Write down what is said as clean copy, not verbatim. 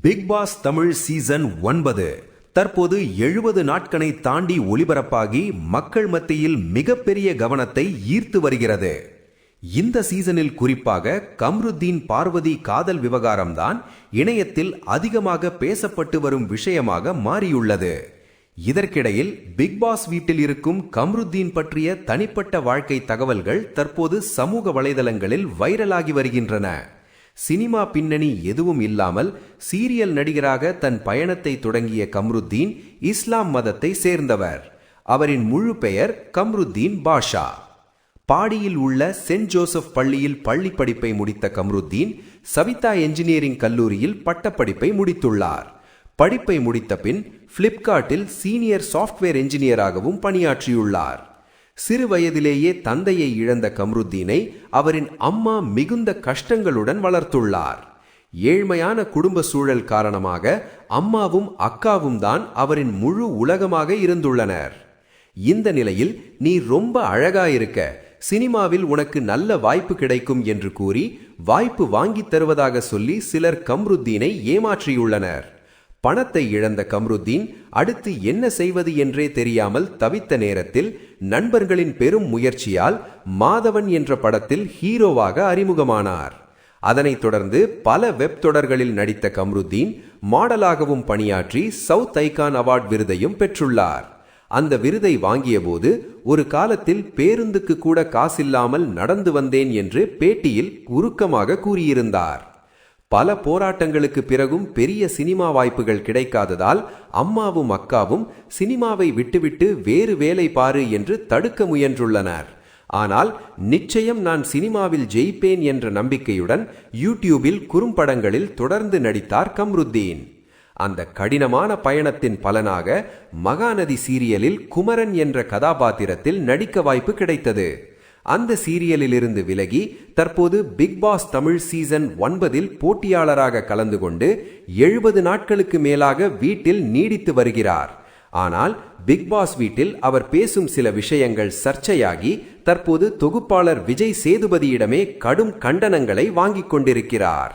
Big pass Tamil season 9 தற்போது 70 நாட்களை தாண்டி ஒளிபரப்பாகி மக்கள் மத்தியில் மிகப்பெரிய கவனத்தை ஈர்த்து வருகிறது. இந்த சீசனில் குறிப்பாக கம்ருதீன் பார்வதி காதல் விவகாரம்தான் இணையத்தில் அதிகமாக பேசப்பட்டு வரும் விஷயமாக மாறியுள்ளது. இதற்கிடையில் பிக் பாஸ் வீட்டில் இருக்கும் கம்ருதீன் பற்றிய தனிப்பட்ட வாழ்க்கை தகவல்கள் தற்போது சமூக வலைதளங்களில் வைரலாகி வருகின்றன. சினிமா பின்னணி எதுவும் இல்லாமல் சீரியல் நடிகராக தன் பயணத்தை தொடங்கிய கம்ருதீன் இஸ்லாம் மதத்தை சேர்ந்தவர். அவரின் முழு பெயர் கம்ருதீன் பாஷா. பாடியில் உள்ள சென்ட் ஜோசப் பள்ளியில் பள்ளி படிப்பை முடித்த கம்ருதீன் சவிதா என்ஜினியரிங் கல்லூரியில் பட்டப்படிப்பை முடித்துள்ளார். படிப்பை முடித்த பின் பிளிப்கார்ட்டில் சீனியர் சாஃப்ட்வேர் என்ஜினியராகவும் பணியாற்றியுள்ளார். சிறு வயதிலேயே தந்தையை இழந்த கம்ருதீனை அவரின் அம்மா மிகுந்த கஷ்டங்களுடன் வளர்த்துள்ளார். ஏழ்மையான குடும்ப சூழல் காரணமாக அம்மாவும் அக்காவும் தான் அவரின் முழு உலகமாக இருந்துள்ளனர். இந்த நிலையில் நீ ரொம்ப அழகாயிருக்க, சினிமாவில் உனக்கு நல்ல வாய்ப்பு கிடைக்கும் என்று கூறி வாய்ப்பு வாங்கித் தருவதாக சொல்லி சிலர் கம்ருதீனை ஏமாற்றியுள்ளனர். பணத்தை இழந்த கம்ருதீன் அடுத்து என்ன செய்வது என்றே தெரியாமல் தவித்த நேரத்தில் நண்பர்களின் பெரும் முயற்சியால் மாதவன் என்ற படத்தில் ஹீரோவாக அறிமுகமானார். அதனைத் தொடர்ந்து பல வெப் தொடர்களில் நடித்த கம்ருதீன் மாடலாகவும் பணியாற்றி சவுத் ஐகான் அவார்ட் விருதையும் பெற்றுள்ளார். அந்த விருதை வாங்கிய போது ஒரு காலத்தில் பேருந்துக்கு கூட காசில்லாமல் நடந்து வந்தேன் என்று பேட்டியில் உருக்கமாக கூறியிருந்தார். பல போராட்டங்களுக்கு பிறகும் பெரிய சினிமா வாய்ப்புகள் கிடைக்காததால் அம்மாவும் அக்காவும் சினிமாவை விட்டுவிட்டு வேறு வேலை பாரு என்று தடுக்க முயன்றுள்ளனர். ஆனால் நிச்சயம் நான் சினிமாவில் ஜெயிப்பேன் என்ற நம்பிக்கையுடன் யூடியூபில் குறும்படங்களில் தொடர்ந்து நடித்தார் கம்ருதீன். அந்த கடினமான பயணத்தின் பலனாக மகாநதி சீரியலில் குமரன் என்ற கதாபாத்திரத்தில் நடிக்க வாய்ப்பு கிடைத்தது. அந்த சீரியலில் இருந்து விலகி தற்போது பிக் பாஸ் தமிழ் சீசன் 9 போட்டியாளராக கலந்து கொண்டு 70 நாட்களுக்கு மேலாக வீட்டில் நீடித்து வருகிறார். ஆனால் பிக் பாஸ் வீட்டில் அவர் பேசும் சில விஷயங்கள் சர்ச்சையாகி தற்போது தொகுப்பாளர் விஜய் சேதுபதியிடமே கடும் கண்டனங்களை வாங்கிக் கொண்டிருக்கிறார்.